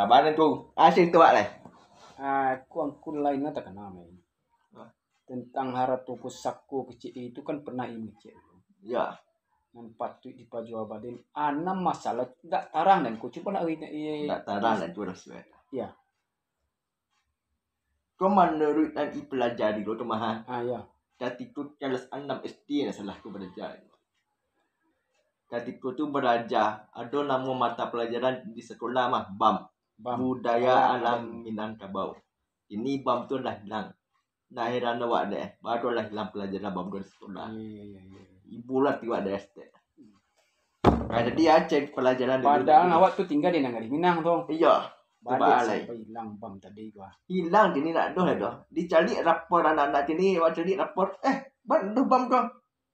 Badan tu. Asyik tu lah. Aku lain tak kenal main. Tentang Haratu Pusakku kecil itu kan pernah ini cik. Ya. Yang patut dipaju abadin. Anam masalah tak tarang dan ku cuba nak Tak tarang dan tu rasa. Ya. Kau menurut dan pelajari lo tu mah. Ya. Ketika kelas 6 SD lah salah aku belajar. Ketika tu belajar ada nama mata pelajaran di sekolah mah BAM. Budaya Alam Minangkabau. Ini BAM tu dah hilang. Nah heran awak deh. Baru lah hilang pelajaran BAM di sekolah. Iya. Ibu lah tiba ada SD. Nah, jadi ya cek pelajaran padahal awak tu tinggal di Nagari Minang tu. Iya. Balik sampai hilang BAM tadi gua. Hilang gini nak doh dah. Dicari rapor anak-anak sini, awak cari rapor. Bantu BAM tu.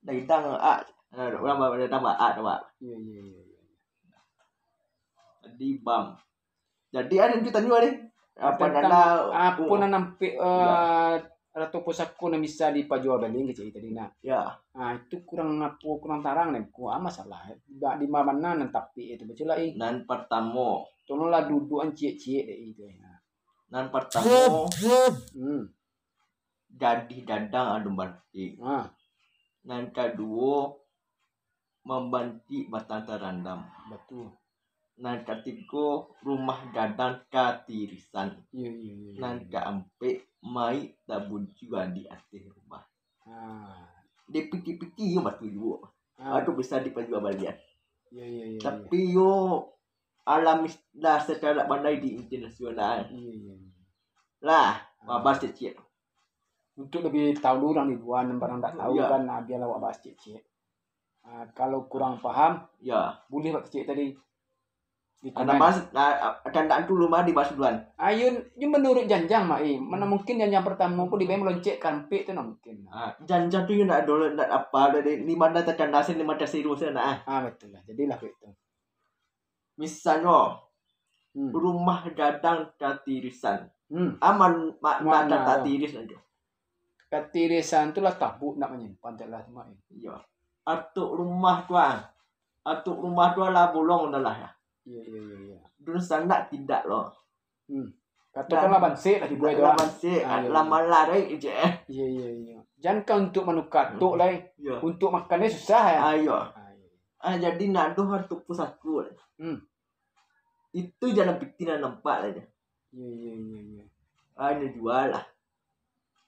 Dah hilang orang pada tambah tambah. Iya. Jadi BAM. Jadi ada yang kita tanya ni. Apa nampi Ratu Pusakku nak bisa dipaju abadin kecil tadi nak. Ya. Itu kurang tarang nih. Ku masalah. Di mana tapi itu betul lah. Nan pertama. Tolonglah dudukan cie-cie deh itu. Nan pertama. Jadi dadang adu banti. Nan kedua membanti batang terandam. Betul. Nan ketiga rumah gadang katirisan. Iya. Nan keempat mai tabun juga di atas rumah. Dia pikir-pikir yo batu juga. Aduh bisa diperjual balian. Iya. Tapi yo alami dah secara bandai di internasional. Iya. Lah, bahas cik. Untuk lebih tahu dulu orang di luar barang tak tahu kan biar awak bahas cik. Kalau kurang paham, ya boleh pak cik tadi. Ada bahas candaan dulu mah dibahas duluan. Ayun, menurut janjang mak mana mungkin janjang pertama pun dibayar meloncekkan pe itu mungkin. Janjang tu nak dulu nak apa dari di mana terkandasin di mana serius nak. Betul lah. Jadilah itu. Misalnya rumah gadang katirisan. Aman makna katiris aja. Katirisan tu lah tabuk nak menyimpan tak lah mak. Iya. Atuk rumah tu lah bolong dah lah ya. Iya. Dulu sana tidak loh. Katakanlah bansik lah dibuat doang. Bansik, lama lari je. Iya. Jangan kau untuk menukar tuk lah. Untuk makannya susah ya. Ayo. Jadi nak doh untuk pusatku. Itu jalan pikiran nampak aja. Iya. Ini jual lah.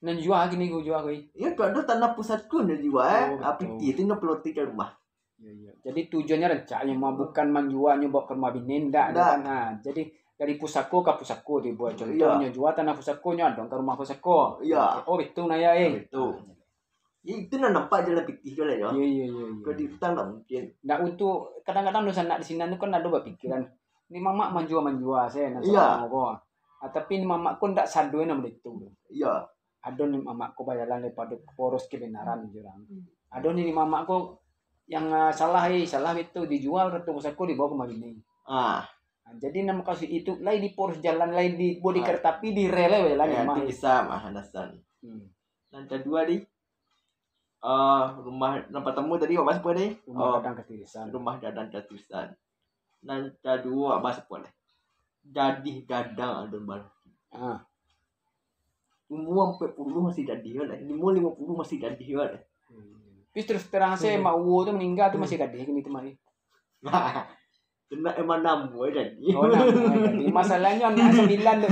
Nan jual gini gua jual kau. Ya tu ada tanah pusatku nak jual. Pikir itu nak peloti ke rumah. Iya. Jadi tujuannya rencananya mau bukan menjualnya bawa ke rumah bini ndak kan. Jadi dari pusako ke pusako dibuat contohnya jual tanah pusakonya dong ke rumah pusako. Iya. Oh itu naya Itu. Itu nak nampak jalan pikir lah ya. Iya. Kalau di hutan tak mungkin. Ndak untuk kadang-kadang dosa nak di sini tu kan ada berpikiran. Ni mamak menjual saya nak sama tapi ni mamak ko ndak sadoin nama itu. Iya. Ada ni mamak ko bayaran daripada poros kebenaran jurang. Ada ni mamak ko yang salah itu dijual Ratu Pusako dibawa ke Madinah. Jadi nama kasih itu lain di poros jalan lain di bodi kereta api di rel jalan mah bisa mah alasan. Dan kedua di rumah tempat temu tadi apa apa deh? Rumah gadang katirisan. Dan kedua apa apa deh? Jadi gadang ada balik. Umur 40 masih jadi lah. Umur 50 masih jadi lah. Terus terang saya mak uwo tu meninggal tu masih gadis ni tu mari. Kena emang namu jadi. Jadi masalahnya anak 9 tu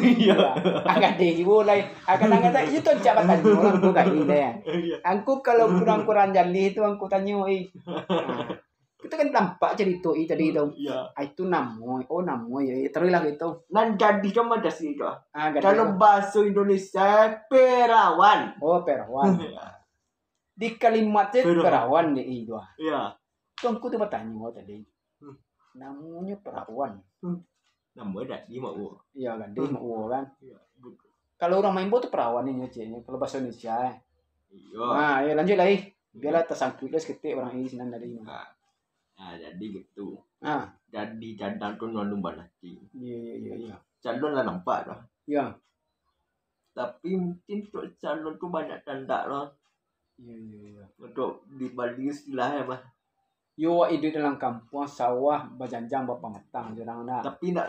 Iya. Gadis juga lah. Kadang-kadang itu jabatan orang tu kayak ni dah. Angku kalau kurang-kurang jali itu angku tanya kita kan nampak cerita tadi tu. Itu namu. Namu ya. Terilah gitu. Nan gadis cuma ada sih tu. Kalau bahasa Indonesia perawan. Perawan. Di kalimatnya perawan ni itu. Iya. Tuanku tu bertanya tadi. Namanya perawan. Namanya di mau. Iya kan, di mau kan. Kalau orang main bola tu perawan ni nyecenya. Kalau bahasa Indonesia. Iya. Lanjut lagi. Biarlah tersangkut dah seketik orang ini sinan dari. Jadi gitu. Jadi jadang tu nyalung balati. Iya. Calon lah nampak dah. Iya. Tapi mungkin tu calon tu banyak tanda lah. Iya. Untuk di Bali istilahnya mah. Yo hidup dalam kampung sawah berjanjang berapa matang orang nak. Tapi nak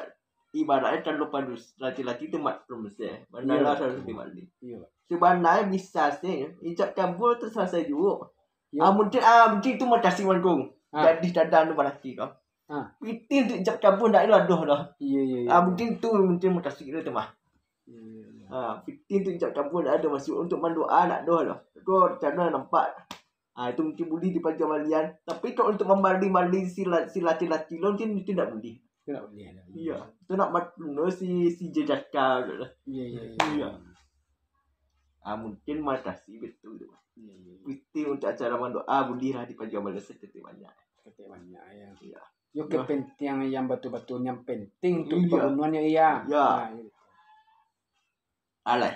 ibaratnya terlalu padus laki-laki itu maklum sih. Bandara harus dimandi. Iya. Sebenarnya bisa sih ijab kabul itu selesai juga. Iya. Mungkin itu matasi mangkung. Jadi dadan laki kau. Piti untuk ijab kabul ndak aduh dah. Iya. Mungkin matasi itu mah. Iya. Piti untuk ijab kabul ada masuk untuk mendoa nak doa lah. Doa cara nampak. Itu mungkin boleh di pajak malian. Tapi kalau untuk membaldi si laki-laki lo mungkin itu tidak boleh. Tidak boleh. Iya. Itu nak maklum si jejaka gitu lah. Iya. Mungkin matasi betul tu. Iya. Piti untuk acara mendoa boleh lah di pajak malian seketik banyak. Ya. Iya. Yo kepentingan yang betul-betul yang penting untuk pembunuhannya iya. Alay.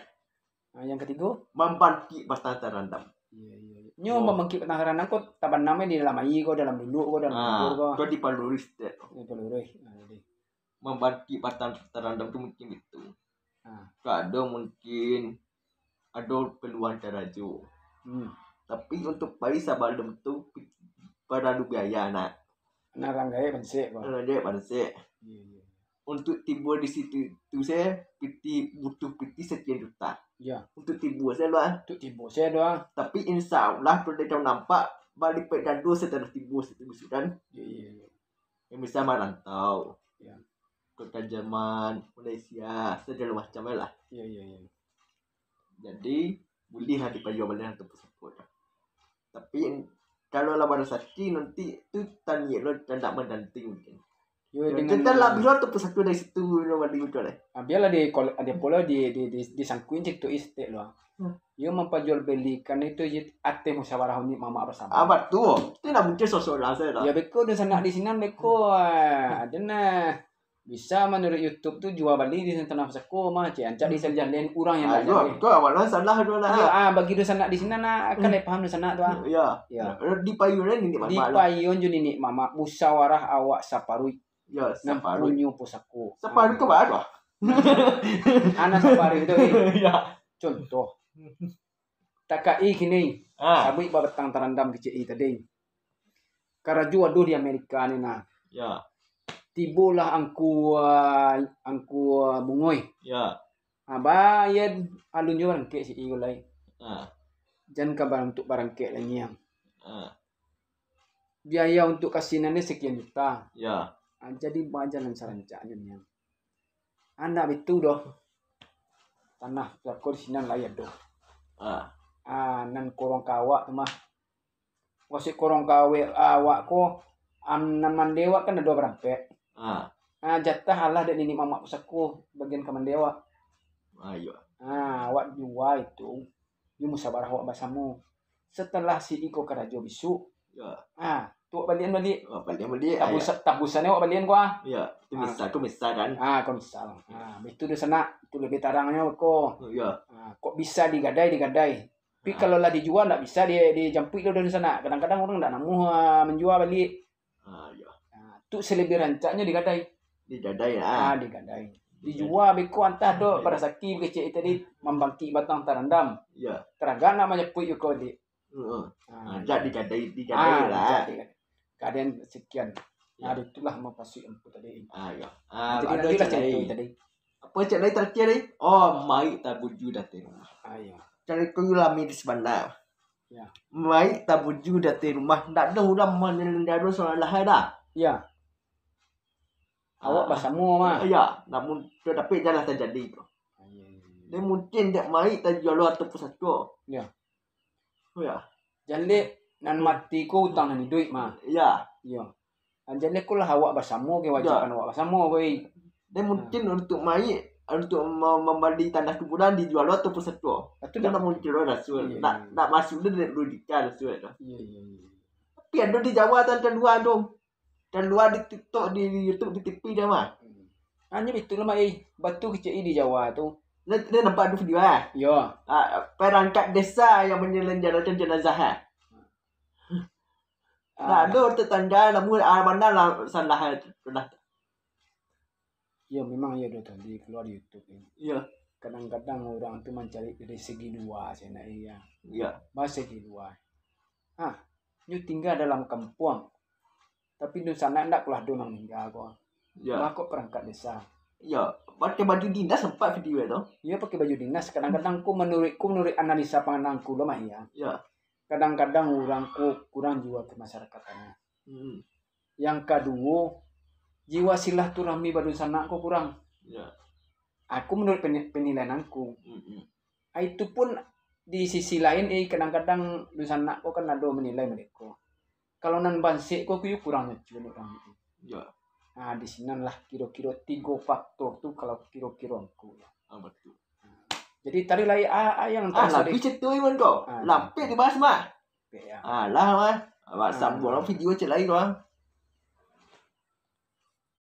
Yang ketiga, membangkit batang terendam. Iya. Nyo membangkit batang terendam kok taban namanya di dalam air kok dalam dulu kok dalam kubur kok. Kok di paluris deh. Paluris. Membangkit batang terendam itu mungkin itu. Kadang mungkin ada peluang terajo. Tapi untuk bayi sabalum tu pada biaya nak. Naranggai pansek kok. Naranggai pansek. Iya. Untuk timbul di situ tu saya butuh piti sekian juta. Ya. Untuk timbul saya doang. Untuk timbul saya doang. Tapi insya Allah kalau dia nampak balik pedando setelah timbul situ kan. Iya. Yang bisa merantau. Ya. Kota Jerman, Malaysia, segala macam lah. Iya. Jadi boleh hati pajuan balik untuk support. Tapi kalau lah pada sakit nanti tu tanya lo tidak mendanting mungkin. Kita lah bila tu pesatu dari situ lo balik betul lah. Biarlah dia pola di sangkuin cek tu istek lo. Yo memperjual belikan itu ate musyawarah ni mama bersama. Betul. Itu nak muncul sosok lah saya. Ya beko di sana beko ada nah. Bisa menurut YouTube tu jual beli di sana pesako mah cek ancak di seljan lain kurang yang tak jadi. Kau awalnya salah dulu lah. Ya bagi di sana nak akan paham di sana tu Ya. Di payunan ni mama. Di payun ju ni mama musyawarah awak saparui. Ya, saparui. Nampunyo pusako. Saparui ke baru? Anak saparui itu. Ya. Contoh. Takai kini. Sabui batang terendam kecil tadi. Karaju aduh di Amerika ni nah. Ya. Tibolah angku bungoy. Ya. Bayad alunyo barangke si igolay. Jan ka barang untuk barangke lang yang. Biaya untuk kasinannya sekian juta. Ya. Jadi bajalan sarancanya yang. Anda itu doh. Tanah lakor sinan layar doh. Nan korong kawak tu mah. Wasik korong kawe awak ko nan dewa kan ada berapa? Jatah Allah dan ini mama pusako bagian kamandewa. Ayo. Awak jual itu. You musyawarah awak basamu. Setelah si Iko karajo bisu. Ya. Tu balian. Balian. Tabusannya awak balian gua. Ya. Itu misal kan. Kau misal. Itu di sana itu lebih tarangnya kok. Ya. Kok bisa digadai. Tapi kalau lah dijual tak bisa dijampui dari sana. Kadang-kadang orang tak namu menjual balik. Ya. Tu selebih rancaknya digadai. Digadai. Dijual beko antah do pada sakit kecil tadi membangkit batang terendam. Ya. Teraga namanya pui yuko di. Jadi digadai lah. Keadaan sekian. Itulah mempasui empu tadi. Ya. Jadi nanti lah cerita tadi. Apa cak lain terakhir ni? Mai tabuju datang rumah. Cari kuyulami di sebenar. Ya. Mai tabuju datang rumah. Tak ada orang menelendaro soal lah dah. Ya. Awak basamu mah. Ya, namun tetapi janganlah terjadi tu. Dia mungkin tak mai terjual atau pusatku. Ya. Ya. Jadi nan mati ku utang nan duit mah. Ya. Jadi ku lah awak basamu ke wajiban awak basamu koi. Dia mungkin untuk mai untuk membeli tanah kuburan dijual atau pusatku. Itu nak muncul rasul. Nak masuk dia rudikan rasul tu. Iya. Tapi ada di Jawa dan luar dong. Dan luar di TikTok, di YouTube, di TV dia mah. Hanya betul lah batu kecil di Jawa tu. Dia nampak ada video lah. Ya. Perangkat desa yang menyelenggarakan jenazah. Tak ada tetangga namun mana lah salah. Ya memang ya dah tadi keluar di YouTube ini. Ya. Kadang-kadang orang tu mencari dari segi luar saya nak iya. Ya. Bahasa segi luar. You tinggal dalam kampung. Tapi di sana ndak kulah donang tinggal kau. Ya. Kau perangkat desa. Ya, pakai baju dinas sempat video itu. Iya pakai baju dinas. Kadang-kadang menurut analisa pandanganku loh mah ya. Ya. Kadang-kadang kurang jiwa kemasyarakatan. Yang kedua, jiwa silaturahmi baru sana aku kurang. Ya. Aku menurut penilaian aku. Itu pun di sisi lain kadang-kadang di sana aku kan ada menilai mereka. Kalau nan bansik kok kurang ngecuali orang itu. Ya. Nah di sini lah kira-kira 3 faktor tuh kalau kira-kira aku. Betul. Jadi tadi lah yang lebih cetui man kau. Lampe dibahas mah. Ya. Lah mah. Sambung video celai doang.